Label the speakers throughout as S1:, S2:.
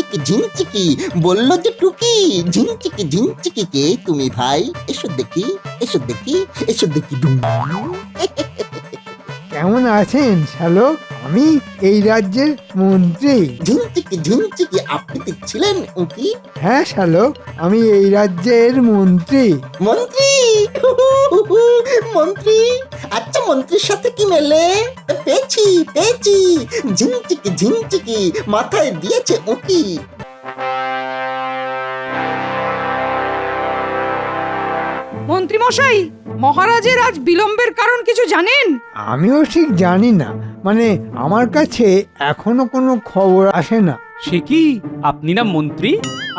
S1: ঝিনচিকি ঝিনচিকি বললো যে টুকি, ঝিনচিকি ঝিনচিকি কে তুমি ভাই? এসো দেখি, এসো দেখি, এসো দেখি ডুম।
S2: কেমন আছেন শ্যালক? আমি এই রাজ্যের মন্ত্রী।
S1: ঝিনচিকি ঝিনচিকি আপনি কি ছিলেন উকি?
S2: হ্যাঁ শ্যালক, আমি এই রাজ্যের মন্ত্রী।
S1: মন্ত্রী মন্ত্রী, আচ্ছা মন্ত্রীর সাথে কি মেলে? পেয়েছি পেয়েছি, ঝিনচিকি ঝিনচিকি মাথায় দিয়েছে উকি।
S3: মন্ত্রীমশাই, মহারাজের আজ বিলম্বের কারণ কিছু জানেন?
S2: আমিও ঠিক জানি না, মানে আমার কাছে এখনো কোনো খবর আসে না।
S4: সে কি, আপনি না মন্ত্রী?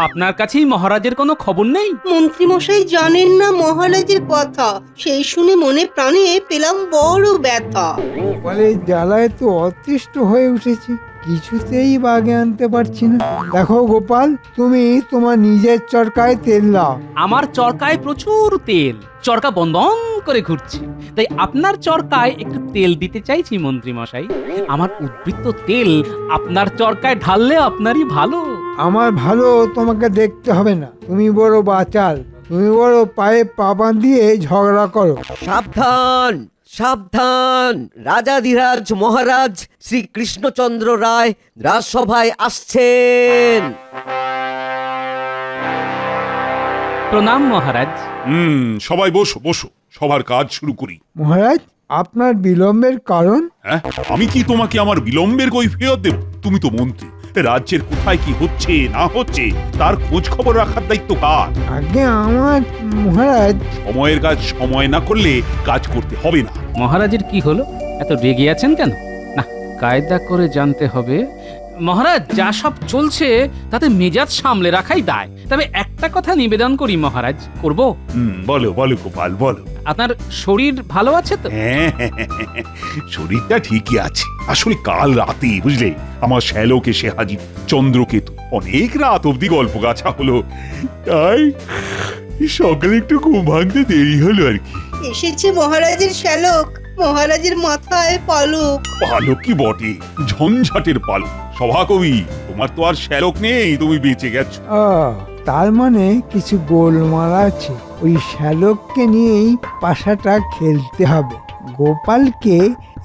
S4: আপনার কাছেই মহারাজের কোনো খবর নেই?
S5: মন্ত্রীমশাই জানেন না মহারাজের কথা, সেই শুনে মনে প্রাণে পেলাম বড় ব্যথা।
S2: গোপালের জ্বালায় তো অতিষ্ঠ হয়ে উঠেছি, কিছুতেই বাগে আনতে পারছি না। দেখো গোপাল, তুমি তোমার নিজের চরকায় তেল দাও।
S4: আমার চরকায় প্রচুর তেল, চরকা বন বন করে ঘুরছে, তাই আপনার চরকায় একটু তেল দিতে চাইছি মন্ত্রী মশাই। আমার উদ্বৃত্ত তেল আপনার চরকায় ঢাললে আপনারই ভালো।
S2: আমার ভালো তোমাকে দেখতে হবে না, তুমি বড় বাচাল, তুমি বড় পায়ে পা বাঁধিয়ে ঝগড়া করো।
S6: সাবধান সাবধান, রাজাধিরাজ মহারাজ শ্রী কৃষ্ণচন্দ্র রায় রাজসভায় আসছেন।
S4: প্রণাম মহারাজ।
S7: সবাই বসো বসো, সবার কাজ শুরু করি।
S2: মহারাজ, আপনার বিলম্বের কারণ?
S7: হ্যাঁ, আমি কি তোমাকে আমার বিলম্বের কৈফিয়ত দেব? তুমি তো মন্ত্রী, রাজ্যের কোথায় কি হচ্ছে না হচ্ছে তার খোঁজ খবর রাখার দায়িত্ব কার?
S2: আগে আমার মহারাজ।
S7: সময়ের কাজ সময় না করলে কাজ করতে হবে না।
S4: মহারাজের কি হলো, এত রেগে আছেন কেন? না, কায়দা করে জানতে হবে। মহারাজ, যা সব চলছে তাতে মেজাজ সামলে রাখাই দায়। তবে একটা কথা নিবেদন করি মহারাজ, করব?
S7: বলো বলো গোপাল বলো।
S4: আপনার শরীর ভালো আছে তো?
S7: হ্যাঁ, শরীরটা ঠিকই আছে। আসলে কাল রাতে বুঝলে আমার শ্যালক এসে হাজির, চন্দ্রকেতু। অনেক রাত অব্দি গল্প গাছা হলো, তাই সকালে একটু ঘুম ভাঙতে দেরি হলো আর কি।
S5: এসেছে মহারাজের শ্যালক, মহারাজের মাথায় পালক।
S7: পালক কি বটে, ঝঞ্ঝাটের পালক। সভাকবি, তোমার তো আর শ্যালক নেই, তুমি বেঁচে গেছো।
S2: তার মানে কিছু গোলমাল আছে। ওই শ্যালককে নিয়েই পাশাটা খেলতে হবে। গোপালকে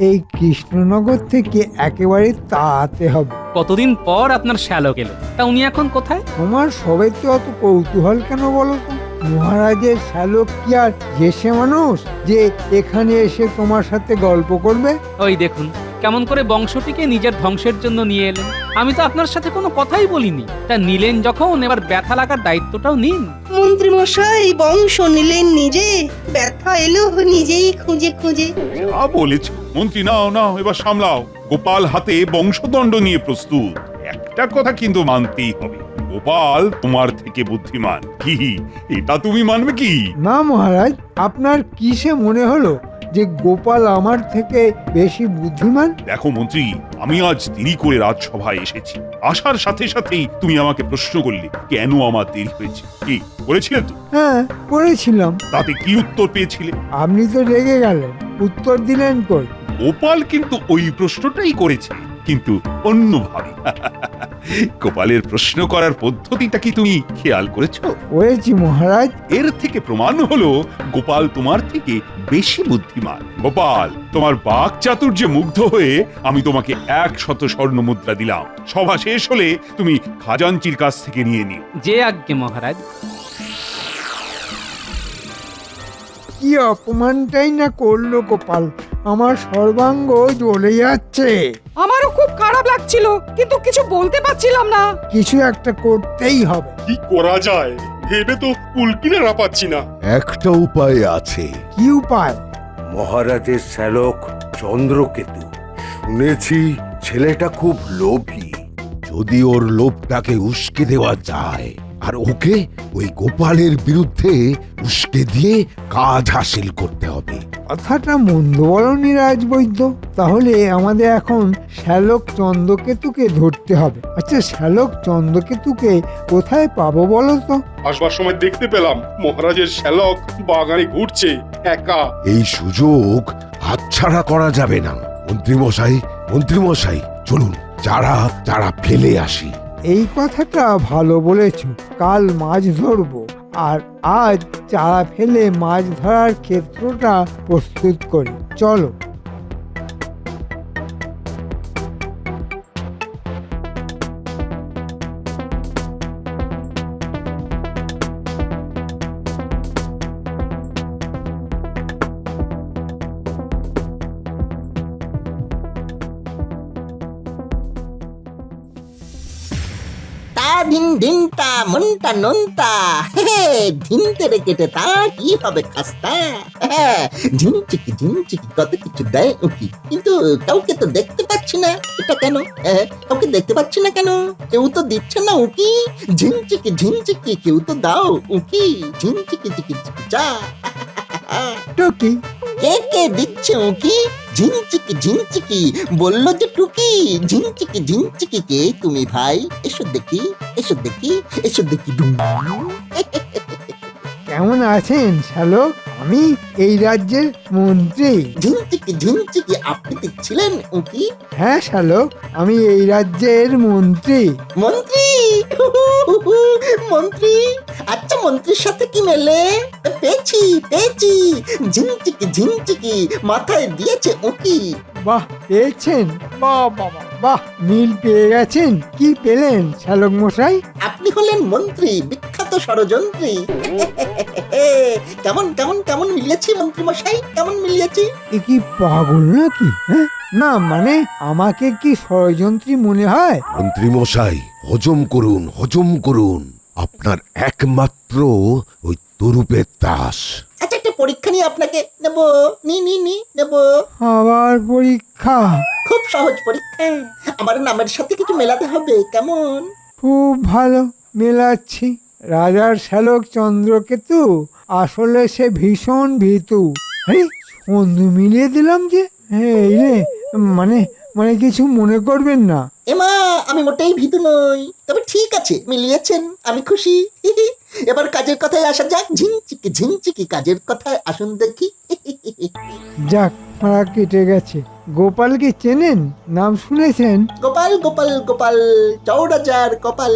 S2: এই কৃষ্ণনগর থেকে একেবারে তাড়াতে হবে।
S4: কতদিন পর আপনার শ্যালক এলো, তা উনি এখন কোথায়?
S2: তোমার সবাইতে অত কৌতূহল কেন বলো তো? মহারাজের শ্যালক কি আর যেসে মানুষ যে এখানে এসে তোমার সাথে গল্প করবে?
S4: ওই দেখুন কেমন করে বংশটিকে নিজের ধ্বংসের জন্য নিয়ে এলেন। আমি তো আপনার সাথে কোনো কথাই বলিনি, তা নিলেন যখন, এবার ব্যথা লাগার দায়িত্বটাও নিন।
S5: মন্ত্রীমশাই বংশ নিলেন নিজে, ব্যথা এলো নিজেই খুঁজে খুঁজে।
S7: যা বলেছ মন্ত্রী, নাও নাও এবার সামলাও। গোপাল হাতে বংশদণ্ড নিয়ে প্রস্তুত। একটা কথা কিন্তু মানতেই হবে, গোপাল তোমার থেকে বুদ্ধিমান। কি এটা তুমি মানবে কি?
S2: না মহারাজ, আপনার কিসে মনে হলো যে গোপাল আমার থেকে বেশি বুদ্ধিমান?
S7: দেখো মন্ত্রী, আমি আজ দেরি করে রাজসভায় এসেছি। আসার সাথে সাথেই তুমি আমাকে প্রশ্ন করলে কেন আমার দেরি হয়েছে। কি করেছিলে তো?
S2: হ্যাঁ, করেছিলাম।
S7: তাতে কি উত্তর পেয়েছিলে?
S2: আপনি তো রেগে গেলেন, উত্তর দিলেন কই?
S7: গোপাল কিন্তু ওই প্রশ্নটাই করেছে, কিন্তু অন্যভাবে। গোপালের প্রশ্ন করার পদ্ধতিটা কি তুমি খেয়াল করেছো?
S2: করেছি মহারাজ।
S7: এর থেকে প্রমাণ হলো গোপাল তোমার থেকে বেশি বুদ্ধিমান। গোপাল, তোমার বাক চাতুর্যে মুগ্ধ হয়ে আমি তোমাকে 100 স্বর্ণ মুদ্রা দিলাম। সভা শেষ হলে তুমি খাজাঞ্চির কাছ থেকে নিয়ে নিও।
S4: যে আজ্ঞে মহারাজ।
S2: কি অপমানটাই না করলো গোপাল, আমার সর্বাঙ্গ জ্বলে যাচ্ছে।
S3: আমারও খুব খারাপ লাগছিল, কিন্তু কিছু বলতে পারছিলাম না।
S2: কিছু একটা করতেই হবে।
S8: কি করা যায় ভেবে তো কুলকিনারা পাচ্ছি না।
S9: একটা উপায় আছে।
S2: কি উপায়?
S9: মহারাজের শ্যালক চন্দ্রকেতু, শুনেছি ছেলেটা খুব লোভী। যদি ওর লোভটাকে উস্কে দেওয়া যায় আর ওকে ওই গোপালের বিরুদ্ধে উস্কে দিয়ে কাজ হাসিল করতে হবে।
S2: কথাটা মন্দ বলনি রাজবৈদ্য। তাহলে আমাদের এখন শ্যালক চন্দ্রকেতুকে ধরতে হবে। আচ্ছা, শ্যালক চন্দ্রকেতুকে কোথায় পাবো বলো তো?
S8: আসবার সময় দেখতে পেলাম মহারাজের শ্যালক বাগানে ঘুরছে একা।
S9: এই সুযোগ হাতছাড়া করা যাবে না। মন্ত্রীমশাই, মন্ত্রীমশাই, চলুন যারা ফেলে আসি।
S2: এই কথাটা ভালো বলেছ। কাল মাছ ধরবো, আর আজ চারা ফেলে মাছ ধরার ক্ষেত্রটা প্রস্তুত করি। চলো।
S1: তা ধিন ধিনতা মনটা নন্তা, ধিনতে রে কেটে তা কি হবে খাস্তা। ঝিনচিকি ঝিনচিকি কত কিছু দেয় উকি, কিন্তু কাউকে তো দেখতে পাচ্ছি না। এটা কেন? কাউকে দেখতে পাচ্ছি না কেন? কেউ তো দিচ্ছে না উকি। ঝিনচিকি ঝিনচিকি কেউ তো দাও উকি। ঝিনচিকি চিকি চিকি চা।
S2: টুকি,
S1: কে কে দিচ্ছে উকি? ঝিনচিকি ঝিনচিকি বললো যে টুকি। ঝিনচিকি ঝিনচিকি কে তুমি ভাই? এসো দেখি, এসো দেখি, এসো দেখি ডুম।
S2: কেমন আছেন শ্যালক? আমি এই রাজ্যের মন্ত্রী।
S1: ঝিনচিকি ঝিনচিকি আপনি ছিলেন উকি?
S2: হ্যাঁ শ্যালক, আমি এই রাজ্যের মন্ত্রী।
S1: মন্ত্রী, মন্ত্রী, আচ্ছা মন্ত্রীর সাথে কি মেলে? পেয়েছি পেয়েছি, ঝিনচিকি ঝিনচিকি মাথায় দিয়েছে উকি।
S2: বাহ, পেয়েছেন? বাহ বাবা বাহ, মিল পেয়ে গেছেন। কি পেলেন শ্যালক মশাই?
S1: আপনি হলেন মন্ত্রী, বিখ্যাত ষড়যন্ত্রী। কেমন কেমন কেমন মিলিয়েছি মন্ত্রী মশাই? কেমন মিলিয়েছি?
S2: এ কি পাগল নাকি? হ্যাঁ, না মানে আমাকে কি ষড়যন্ত্রী মনে হয়?
S9: মন্ত্রী মশাই, হজম করুন, হজম করুন। আপনার একমাত্র ওই তরুপের দাস।
S1: আচ্ছা একটা পরীক্ষা নিয়ে আপনাকে নেব, নি নেব।
S2: আবার পরীক্ষা?
S1: খুব সহজ পরীক্ষা, আমার নামের সাথে কিছু মেলাতে হবে। কেমন?
S2: খুব ভালো, মেলাচ্ছি। রাজার শ্যালক চন্দ্রকেতু আসলে সে ভীষণ ভীতু। আরে বন্ধু মিলিয়ে দিলাম যে। এই রে, মানে মানে কিছু মনে করবেন না।
S1: এমা, আমি মোটেই ভীতু নই, তবে ঠিক আছে মিলিয়েছেন, আমি খুশি। এবার কাজের কথায় আসা যাক। ঝিনচিকি ঝিনচিকি কাজের কথায় আসুন দেখি।
S2: যাক, মারা কেটে গেছে। গোপালকে চেনেন? নাম শুনেছেন?
S1: গোপাল গোপাল গোপাল, চৌরাজার কপাল।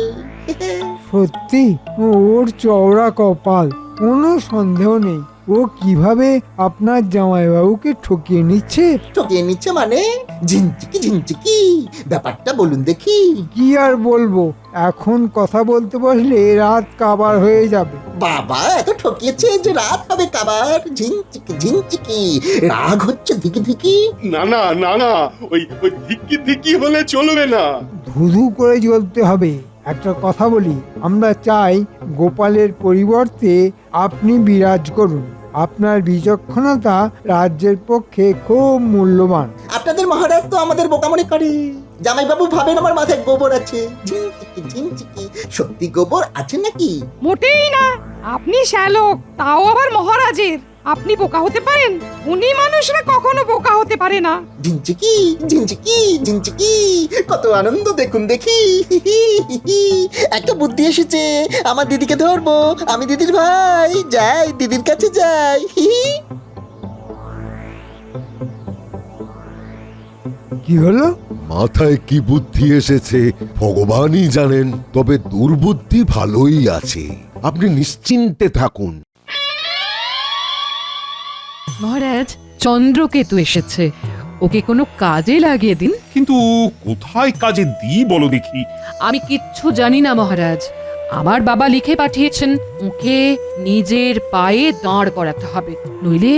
S2: সত্যি ওর চওড়া কপাল, কোনো সন্দেহ নেই। ও কিভাবে আপনার জামাইবাবুকে ঠকিয়ে নিচ্ছে।
S1: ঠকিয়ে নিচ্ছে মানে? ঝিনচিকি ঝিনচিকি ব্যাপারটা বলুন দেখি।
S2: কি আর বলবো, এখন কথা বলতে বসলে রাত কাবার হয়ে যাবে।
S1: বাবা, এত ঠকিয়েছে যে রাত হবে কাবার। ঝিনচিকি ঝিনচিকি রাগ হচ্ছে ধিকি ধিকি।
S8: না না না না, ওই ওই ধিকি ধিকি হলে চলবে না।
S2: ধুধু করে জ্বলতে হবে। একটা কথা বলি, আমরা চাই গোপালের পরিবর্তে আপনি বিরাজ করুন। আপনার বিচক্ষণতা রাজ্যের পক্ষে খুব মূল্যবান।
S1: আপনাদের মহারাজ তো আমাদের বোকা মনে করে। জামাইবাবু ভাবেন আমার মাথায় গোবর আছে। ঝিনচিকি ঝিনচিকি সত্যি গোবর আছে নাকি?
S3: মোটেই না। আপনি শ্যালক, তাও আবার মহারাজের। আপনি বোকা হতে পারেন? উনি মানুষরা কখনো বোকা হতে পারে না।
S1: ঝিনচিকি ঝিনচিকি ঝিনচিকি কত আনন্দ দেখুন দেখি। একটা বুদ্ধি এসেছে, আমার দিদিকে ধরবো। আমি দিদির ভাই, যাই দিদির কাছে যাই।
S2: কি হলো?
S9: মাথায় কি বুদ্ধি এসেছে ভগবানই জানেন, তবে দুর্বুদ্ধি ভালোই আছে। আপনি নিশ্চিন্তে থাকুন।
S10: মহারাজ, চন্দ্রকেতু এসেছে। ওকে কোনো কাজে লাগিয়ে দিন।
S7: কিন্তু কোথায় কাজে দিই বলো দেখি?
S10: আমি কিচ্ছু জানি না মহারাজ। আমার বাবা লিখে পাঠিয়েছেন ওকে নিজের পায়ে দাঁড় করাতে হবে, নইলে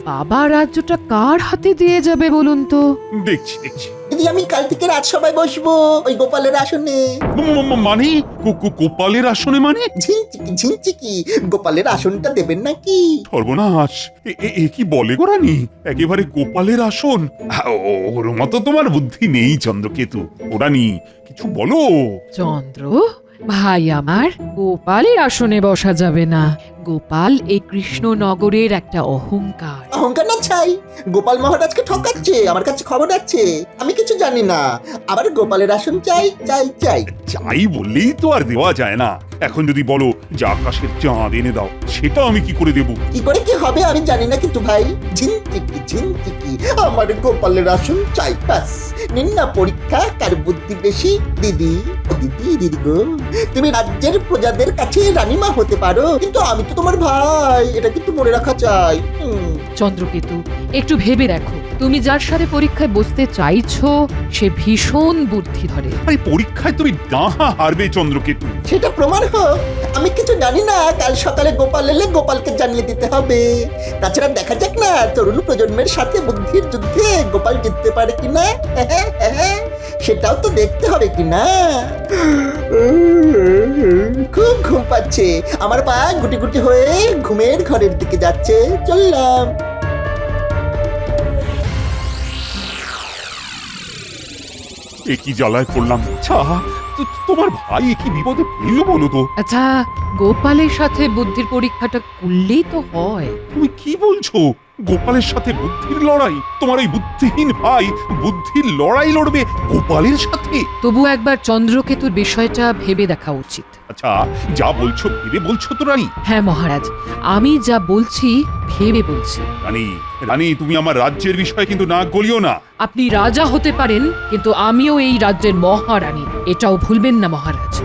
S10: বাবা রাজ্যটা কার হাতে দিয়ে যাবে বলুন তো?
S7: দেখছি দেখছি।
S1: দিদি, আমি কাল থেকে রাজসভায় বসবো ওই গোপালের আসনে।
S7: মানে গোপালের আসনে মানে?
S1: ঝিনচিকি ঝিনচিকি গোপালের আসনটা দেবেন নাকি?
S7: সর্বনাশ, এ কি বলে গো রানী? একেবারে গোপালের আসন? ওর মতো তোমার বুদ্ধি নেই চন্দ্রকেতু। ও রানী, কিছু বলো।
S10: চন্দ্র ভাই আমার, গোপালের আসনে বসা যাবে না। গোপাল এই কৃষ্ণনগরের একটা অহংকার।
S1: অহংকার না ছাই, গোপাল মহারাজকে ঠকাচ্ছে, আমার কাছে খবর আছে। আমি কিছু জানি না, আবার গোপালের আসন চাই চাই চাই।
S7: চাই বললেই তো আর দেওয়া যায় না। এখন যদি বলো যে আকাশের চাঁদ এনে দাও, সেটা আমি কি করে দেব?
S1: কি করে কি হবে আমি জানি না, কিন্তু ভাই ঝিনচিকি আমার গোপালের আসন চাই। ব্যাস, নিন না পরীক্ষা কার বুদ্ধি বেশি। দিদি ও দিদি, দিদি গো, তুমি রাজ্যের প্রজাদের কাছে রানীমা হতে পারো, কিন্তু আমি তো তোমার ভাই, এটা কিন্তু মনে রাখা চাই।
S10: চন্দ্রকেতু, একটু ভেবে দেখো, তুমি যার সাথে পরীক্ষায় বসতে চাইছো সে ভীষণ বুদ্ধি ধরে।
S7: আরে পরীক্ষায় তুমি ডাহা হারবে চন্দ্রকেতু।
S1: সেটা প্রমাণ হোক। আমি কিছু জানি না, কাল সকালে গোপাল এলে গোপালকে জানিয়ে দিতে হবে। তাছাড়া দেখা যাক না তরুণ প্রজন্মের সাথে বুদ্ধির যুদ্ধে গোপাল জিততে পারে কিনা, সেটাও তো দেখতে হবে কিনা। খুব ঘুম পাচ্ছে, আমার পা গুটি গুটি হয়ে ঘুমের ঘরের দিকে যাচ্ছে। চললাম।
S7: এ কি জ্বালায় পড়লাম। আচ্ছা, তোমার ভাই এ কি বিপদে ফেললো বলো তো?
S10: আচ্ছা, গোপালের সাথে বুদ্ধির পরীক্ষাটা করলেই তো হয়।
S7: তুমি কি বলছো? গোপালের সাথে বুদ্ধির লড়াই? তোমার এই বুদ্ধিহীন ভাই বুদ্ধির লড়াই লড়বে গোপালের সাথে?
S10: তবু একবার চন্দ্রকেতুর বিষয়টা ভেবে দেখা উচিত।
S7: আচ্ছা, যা বলছো ভেবে বলছো তো রানী?
S10: হ্যাঁ মহারাজ, আমি যা বলছি ভেবে বলছি।
S7: রানী, রানী, তুমি আমার রাজ্যের বিষয়ে কিন্তু নাক গলিও না।
S10: আপনি রাজা হতে পারেন, কিন্তু আমিও এই রাজ্যের মহারানী, এটাও ভুলবেন না মহারাজ।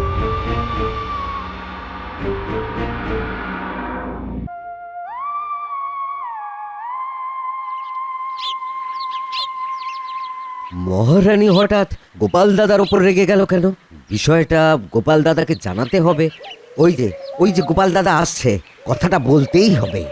S6: মহারানী হঠাৎ গোপাল দাদার ওপর রেগে গেল কেন? বিষয়টা গোপাল দাদাকে জানাতে হবে। ওই যে গোপাল দাদা আসছে, কথাটা বলতেই হবে।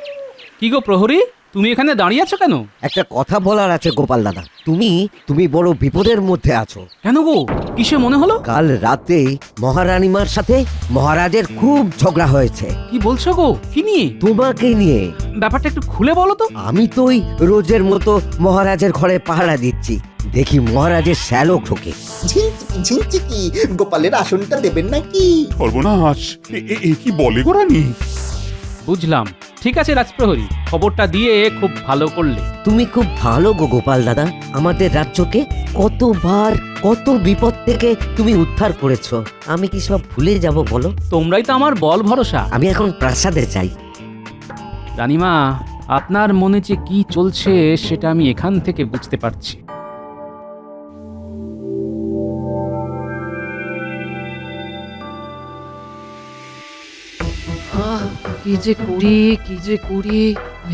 S4: কি গো প্রহরী, তুমি এখানে দাঁড়িয়ে আছো কেন?
S6: একটা কথা বলার আছে গোপাল দাদা। তুমি বড় বিপদের মধ্যে আছো।
S4: কেন গো, কিসে মনে হলো?
S6: কাল রাতে মহারানীমার সাথে মহারাজের খুব ঝগড়া হয়েছে।
S4: কি বলছো গো, কি নিয়ে?
S6: তোমাকে নিয়ে।
S4: ব্যাপারটা একটু খুলে বলো তো।
S6: আমি তো ওই রোজের মতো মহারাজের ঘরে পাহারা দিচ্ছি, দেখি মহারাজের শ্যালক ঢোকে।
S1: ঝিনচিকি গোপালের আসনটা দেবেন নাকি?
S7: সর্বনাশ, এ কি বলে গো রানী?
S4: বুঝলাম, ঠিক আছে রাজপ্রহরী, খবরটা দিয়ে খুব ভালো করলে।
S6: তুমি খুব ভালো গো গোপাল দাদা, আমাদের রাজ্যকে কতবার কত বিপদ থেকে তুমি উদ্ধার করেছো। আমি কি সব ভুলে যাব বলো?
S4: তোমরাই তো আমার বল ভরসা।
S6: আমি এখন প্রাসাদে চাই।
S4: রানীমা, আপনার মনে যে কি চলছে সেটা আমি এখান থেকে বুঝতে পারছি।
S10: কি যে করি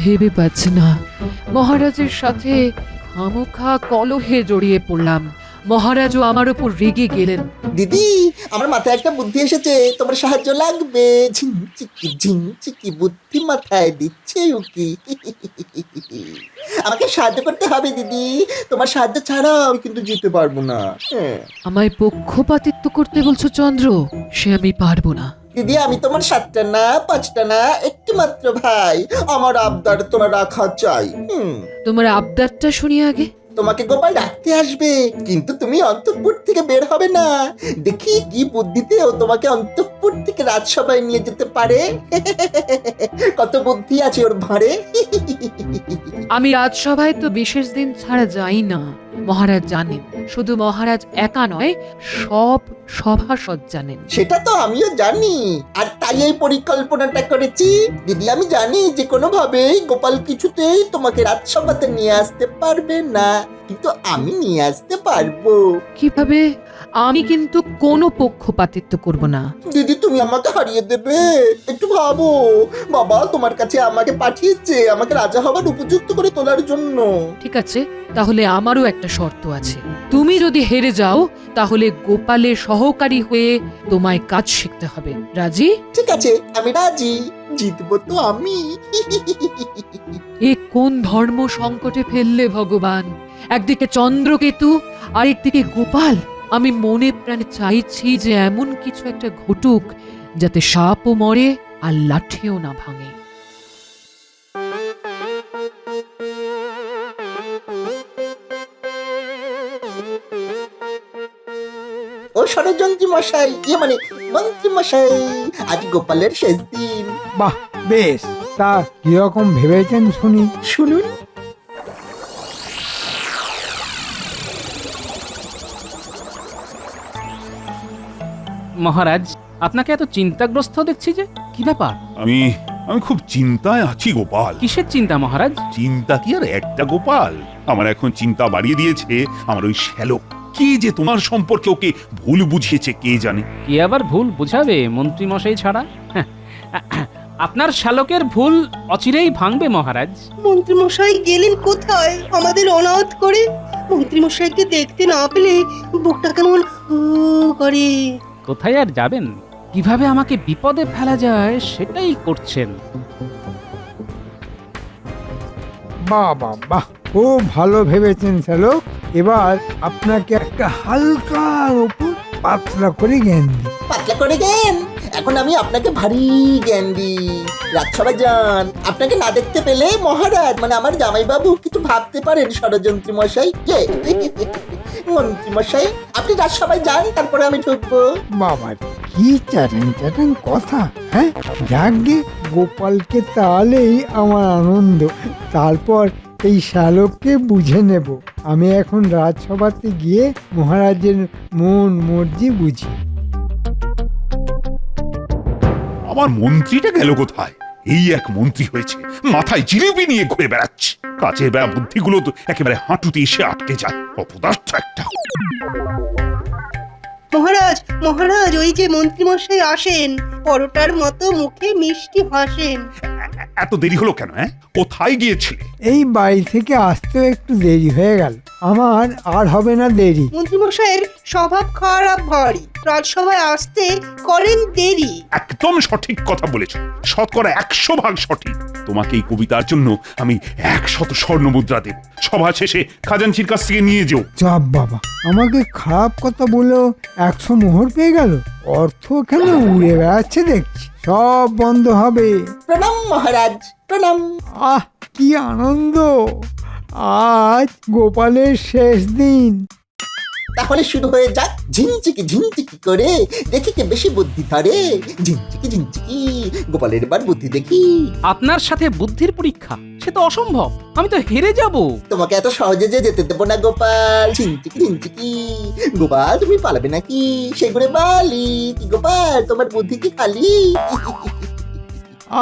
S10: ভেবে পাচ্ছি না। মহারাজের সাথে খামোখা কলহে জড়িয়ে পড়লাম, মহারাজও আমার উপর রেগে গেলেন।
S1: দিদি, আমার মাথায় একটা বুদ্ধি এসেছে, তোমার সাহায্য লাগবে। ঝিনচিকি বুদ্ধি মাথায় দিচ্ছে উকি। আমাকে সাহায্য করতে হবে দিদি, তোমার সাহায্য ছাড়া আমি কিন্তু যেতে পারবো না।
S10: আমায় পক্ষপাতিত্ব করতে বলছো চন্দ্র? সে আমি পারবো না।
S1: দিদি, আমি তোমার 7টা না 5টা না, একটি মাত্র ভাই। আমার আবদার তোমার রাখা চাই।
S10: তোমার আবদারটা শুনি আগে।
S1: তোমাকে গোপাল ডাকতে আসবে, কিন্তু তুমি অন্তঃপুর থেকে বের হবে না। দেখি কি বুদ্ধিতে ও তোমাকে অন্তঃপুর থেকে রাজসভায় নিয়ে যেতে পারে। কত বুদ্ধি আছে ওর ভাঁড়ে।
S10: আমি রাজসভায় তো বিশেষ দিন ছাড়া যাই না, মহারাজ জানেন। শুধু মহারাজ একা নয়, সব সভাসদ জানেন।
S1: সেটা তো আমিও জানি, আর তাই এই পরিকল্পনাটা করেছি। দিদি, আমি জানি যে কোনো ভাবেই গোপাল কিছুতেই তোমাকে রাজসভাতে নিয়ে আসতে পারবে না, কিন্তু আমি নিয়ে আসতে পারবো।
S10: কিভাবে? আমি কিন্তু কোনো পক্ষপাতিত্ব করব না।
S1: দিদি, তুমি আমাকে হারিয়ে দেবে, একটু ভাবো। বাবা তোমার কাছে আমাকে পাঠিয়েছে আমাকে রাজা হবার উপযুক্ত করে তোলার জন্য।
S10: ঠিক আছে, তাহলে আমারও একটা শর্ত আছে। তুমি যদি হেরে যাও তাহলে গোপালের সহকারী হয়ে তোমায় কাজ শিখতে হবে। রাজি?
S1: ঠিক আছে, আমি রাজি, জিতবো তো আমি।
S10: এ কোন ধর্ম সংকটে ফেললে ভগবান! একদিকে চন্দ্রকেতু, আরেকদিকে গোপাল। আমি মনে প্রাণে চাইছি যে এমন কিছু একটা ঘটুক যাতে সাপও মরে আর লাঠিও না ভাঙে।
S1: ও ষড়যন্ত্রী মশাই, মানে মন্ত্রী মশাই, আজ গোপালের শেষ দিন।
S2: বাহ বেশ, তা কিরকম ভেবেছেন শুনি?
S1: শুনুন।
S4: মহারাজ, আপনাকে এত চিন্তাগ্রস্ত দেখছি যে, কি ব্যাপার?
S7: আমি আমি খুব চিন্তায় আছি গোপাল।
S4: কিসের চিন্তা মহারাজ?
S7: চিন্তা কি আর একটা গোপাল, আমার এখন চিন্তা বাড়িয়ে দিয়েছে আমার ওই শ্যালক। কি যে তোমার সম্পর্কে ওকে ভুল বুঝিয়েছে কে জানে।
S4: কে আবার ভুল বুঝাবে মন্ত্রী মশাই ছাড়া? আপনার শ্যালকের ভুল অচিরেই ভাঙবে মহারাজ।
S5: মন্ত্রীমশাই গেলেন কোথায় আমাদের অনাথ করে? মন্ত্রীমশাইকে দেখতে না পেলে বুকটা কেমন করে।
S4: কোথায় আর যাবেন? কিভাবে আমাকে বিপদে ফেলা যায় সেটাই করছেন।
S2: বাহ বাহ বাহ, খুব ভালো ভেবেছেন শ্যালক। এবার আপনাকে একটা হালকার ওপর পাতলা করে জ্ঞান দিই।
S1: পাতলা করে জ্ঞান? এখন আমি আপনাকে ভারী জ্ঞান দিই। রাজসভায় যান, আপনাকে না দেখতে পেলে মহারাজ মানে আমার জামাইবাবু কিছু ভাবতে পারেন ষড়যন্ত্রী মশাই। মন্ত্রী মশাই, আপনি রাজসভায় যান, তারপরে আমি ঢুকবো।
S2: বাবা, কি চ্যাটাং চ্যাটাং কথা! হ্যাঁ, যাকগে, গোপালকে তাহলেই আমার আনন্দ। তারপর এই শ্যালককে বুঝে নেব। আমি এখন রাজসভাতে গিয়ে মহারাজের মন মর্জি বুঝি।
S7: আমার মন্ত্রীটা গেল কোথায়? এই এক মন্ত্রী হয়েছে, মাথায় জিলিপি নিয়ে ঘুরে বেড়াচ্ছে। কাজের বেড়া বুদ্ধিগুলো তো একেবারে হাঁটুতে এসে আটকে যায়। অপদার্থ একটা।
S5: মহারাজ মহারাজ, ওই যে মন্ত্রীমশাই আসেন, পরোটার মতো মুখে মিষ্টি হাসেন।
S7: এত দেরি হলো কেন? কোথায় গিয়েছিলে?
S2: এই বাড়ি থেকে আসতেও একটু দেরি হয়ে গেল। আমার আর হবে না দেরি।
S5: মন্ত্রীমশাইয়ের স্বভাব খারাপ ভারী, রাজসভায় আসতে করেন দেরি।
S7: একদম সঠিক কথা বলেছ, শতকরা 100% সঠিক। তোমাকে এই কবিতার জন্য আমি 100 স্বর্ণ মুদ্রা দেব। সভা শেষে খাজাঞ্চির কাছ থেকে নিয়ে যেও।
S2: চাপ বাবা, আমাকে খারাপ কথা বলেও 100 মোহর পেয়ে গেল। অর্থ এখানে উড়ে বেড়াচ্ছে দেখছি, সব বন্ধ হবে।
S1: প্রণাম মহারাজ, প্রণাম।
S2: আহ, কি আনন্দ! আজ গোপালের শেষ দিন।
S1: তাহলে শুরু হয়ে যাক ঝিনচিকি ঝিনচিকি করে, দেখি কে বেশি বুদ্ধি ধরে। ঝিনচিকি ঝিনচিকি, গোপালের এবার বুদ্ধি দেখি।
S4: আপনার সাথে বুদ্ধির পরীক্ষা? সে তো অসম্ভব, আমি তো হেরে যাব।
S1: তোমাকে এত সহজে যে যেতে দেবো না গোপাল। ঝিনচিকি ঝিনচিকি, গোপাল তুমি পালাবে নাকি? সেগুলো বালি কি গোপাল, তোমার বুদ্ধি কি খালি?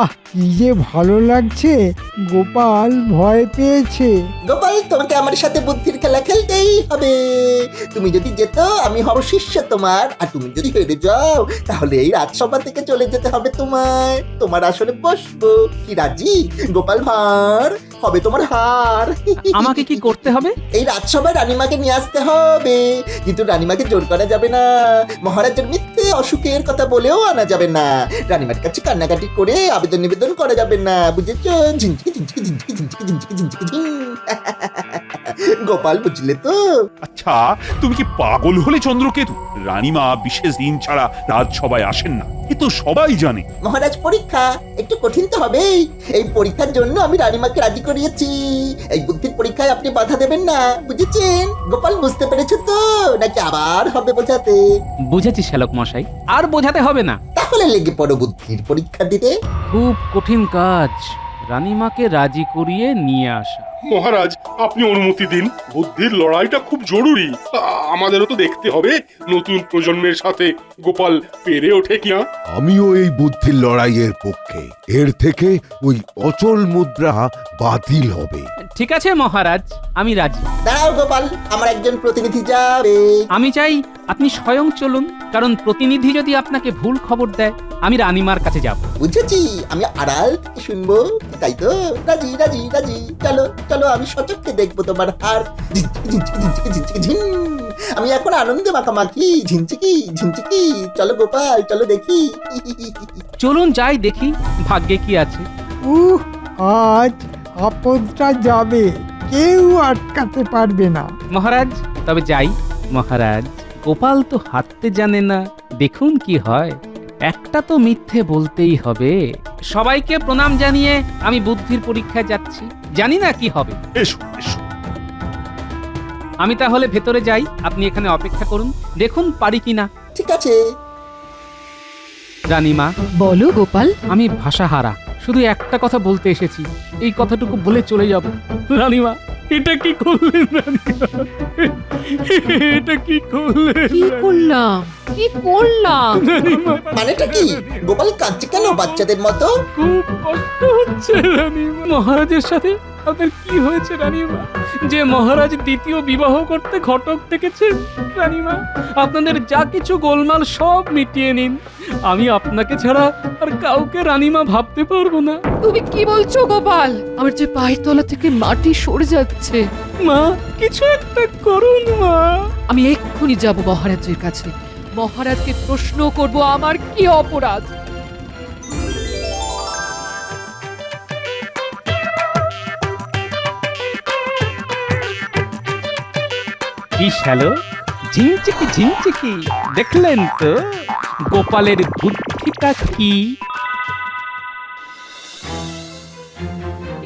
S2: আহ, কি যে ভালো লাগছে! গোপাল ভয় পেয়েছে।
S1: গোপাল, তোমাকে আমার সাথে বুদ্ধির খেলা খেলতেই হবে। তুমি যদি যেত আমি হব শিষ্য তোমার, আর তুমি যদি হেরে যাও তাহলে এই রাজসভা থেকে চলে যেতে হবে তোমার। তোমার আসলে বসবো কি রাজি? গোপাল ভাঁড় হবে তোমার হার।
S4: আমাকে কি করতে হবে?
S1: এই রাজসভায় রানীমাকে নিয়ে আসতে হবে, কিন্তু রানীমাকে জোর করা যাবে না। মহারাজের মিথ্যে অসুখের কথা বলেও আনা যাবে না। রানীমার কাছে কান্নাকাটি করে আবেদন নিবেদন করা যাবে না, বুঝেছো? ঝিনচিকি ঝিনচিকি ঝিনচিকি ঝিনচিকি ঝিনচিকি ঝিনচিকি ঝিন। গোপাল, বুঝলে তো?
S7: আচ্ছা, তুমি কি পাগল হলে চন্দ্রকেতু? রানীমা বিশেষ দিন ছাড়া রাজসভায় আসেন না, এ তো সবাই জানে।
S1: মহারাজ, পরীক্ষা একটু কঠিন তো হবেই। এই পরীক্ষার জন্য আমি রানীমাকে রাজি করিয়েছি। এই বুদ্ধির পরীক্ষায় আপনি বাধা দেবেন না, বুঝেছেন? গোপাল, বুঝতে পেরেছো তো? নাকি আবার হবে বোঝাতে?
S4: বুঝেছি শ্যালক মশাই, আর বোঝাতে হবে না।
S1: তাহলে লেগে পড়ো বুদ্ধির পরীক্ষা দিতে।
S4: খুব কঠিন কাজ রানীমাকে রাজি করিয়ে নিয়ে আসা।
S8: মহারাজ, আপনি অনুমতি দিন। বুদ্ধির লড়াইটা খুব জরুরি। আমাদেরও তো দেখতে হবে নতুন প্রজন্মের সাথে গোপাল পেরে ওঠে কিনা।
S9: আমিও এই বুদ্ধির লড়াইয়ের পক্ষে। এর থেকে ওই অচল মুদ্রা বাতিল হবে।
S4: ঠিক আছে মহারাজ, আমি রাজি।
S1: দাঁড়াও গোপাল, আমার একজন প্রতিনিধি যাবে।
S4: আমি চাই আপনি স্বয়ং চলুন, কারণ প্রতিনিধি যদি আপনাকে ভুল খবর দেয় আমি রানীমার কাছে যাব।
S1: বুঝেছি, আমি আড়াল থেকে শুনবো, তাই তো? রাজি রাজি রাজি, চলো চলো, আমি সচক্ষে দেখবো তোমার হার। ঝিনচিকি ঝিনচিকি ঝিনচিকি ঝিনচিকি ঝিন। আমি এখন আনন্দে মাখামাখি। ঝিনচিকি ঝিনচিকি, চলো গোপাল, চলো দেখি।
S4: চলুন যাই দেখি ভাগ্যে কি আছে।
S2: আজ আপদটা যাবে, কেউ আটকাতে পারবে না।
S4: মহারাজ, তবে যাই। মহারাজ, গোপাল তো হাঁটতে জানে না, দেখুন কি হয়। একটা তো মিথ্যে বলতেই হবে। সবাইকে প্রণাম জানিয়ে আমি বুদ্ধির পরীক্ষায় যাচ্ছি, জানি না কি হবে।
S7: এসো এসো।
S4: আমি তাহলে ভেতরে যাই, আপনি এখানে অপেক্ষা করুন, দেখুন পারি কিনা।
S1: ঠিক আছে।
S4: রানীমা,
S10: বলো গোপাল।
S4: আমি ভাষাহারা, শুধু একটা কথা বলতে এসেছি, এই কথাটুকু বলে চলে যাব। রানীমা, এটা কি করলেন রানীমা? এটা কি করলেন
S10: কি করলাম, কি করলাম?
S4: রানীমা?
S1: মানেটা কি? গোপাল কাঁদছে কেন বাচ্চাদের মতো?
S4: খুব কষ্ট হচ্ছে রানীমা। মহারাজের সাথে আপনার কি হয়েছে রানীমা? যে মহারাজ দ্বিতীয় বিবাহ করতে ঘটক ডেকেছেন রানীমা, আপনাদের যা কিছু গোলমাল সব মিটিয়ে নিন। আমি আপনাকে ছাড়া আর কাউকে রানীমা ভাবতে পারবো না।
S10: তুমি কি বলছো গোপাল? আমার যে পায়ের তলা থেকে মাটি সরে যাচ্ছে।
S4: মা, কিছু একটা করুন মা।
S10: আমি এক্ষুনি যাব মহারাজের কাছে, মহারাজকে প্রশ্ন করব আমার কি অপরাধ।
S4: কি শ্যালো, ঝিমচিকি ঝিমচিকি, দেখলেন তো গোপালের বুদ্ধিটা কি?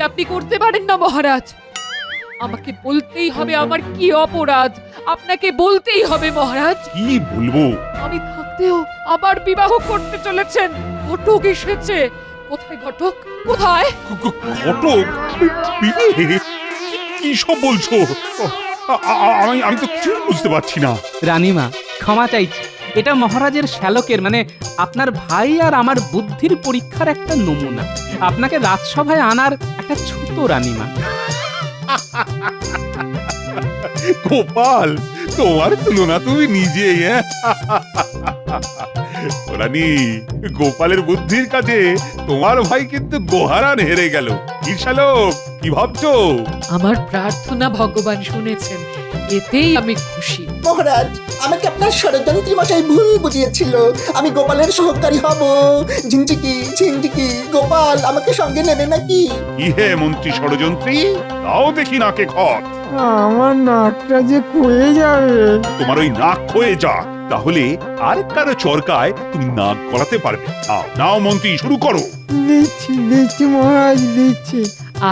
S10: আপনি করতে পারেন না মহারাজ, আমাকে বলতেই হবে আমার কি অপরাধ। আপনাকে বলতেই হবে মহারাজ।
S7: কি বলবো?
S10: আমি থাকতেও আবার বিবাহ করতে চলেছেন। ঘটক এসেছে। কোথায় ঘটক? কোথায়?
S7: ঘটক? বিয়ে? কি সব বলছো? আমি তো কিছু বুঝতে পারছি না।
S4: রানীমা, ক্ষমা চাইছি, এটা মহারাজের শ্যালকের মানে আপনার ভাই আর আমার বুদ্ধির পরীক্ষার একটা নমুনা। আপনাকে রাজসভায় আনার একটা ছোট রানীমা।
S7: গোপাল, তোমার তুলনা তুমি নিজেই। রানী, গোপালের বুদ্ধির কাছে তোমার ভাই কিন্তু গোহারান হেরে গেল। কি শ্যালক, কি ভাবছো?
S10: আমার প্রার্থনা ভগবান শুনেছেন, এতেই আমি খুশি।
S1: মহারাজ, আমাকে আপনার ষড়যন্ত্রী মশাই ভুল বুঝিয়েছিল। আমি গোপালের সহকারী হব। ঝিনঝিকি ঝিনঝিকি, গোপাল আমাকে সঙ্গে নেবে নাকি?
S7: কি হে মন্ত্রী ষড়যন্ত্রী, তাও দেখি নাকে খত।
S2: আমার নাকটা যে ক্ষয়ে যাবে।
S7: তোমার ওই নাক ক্ষয়ে যাক, তাহলে আর কারো চরকায় তুমি নাক গলাতে পারবে। নাও নাও মন্ত্রী, শুরু করো।
S2: দিচ্ছি মহারাজ, দিচ্ছি।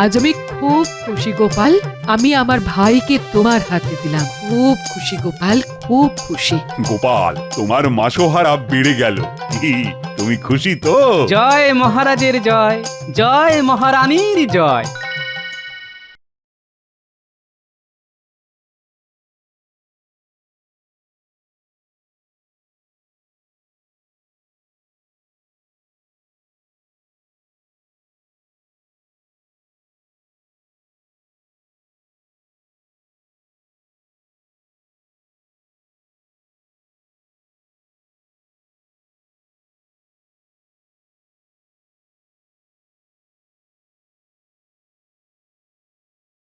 S10: আজ আমি খুব খুশি গোপাল, আমি আমার ভাইকে তোমার হাতে দিলাম। খুব খুশি গোপাল, খুব খুশি।
S7: গোপাল, তোমার মাসোহারা বেড়ে গেল। কি, তুমি খুশি তো?
S4: জয় মহারাজের জয়, জয় মহারানীর জয়।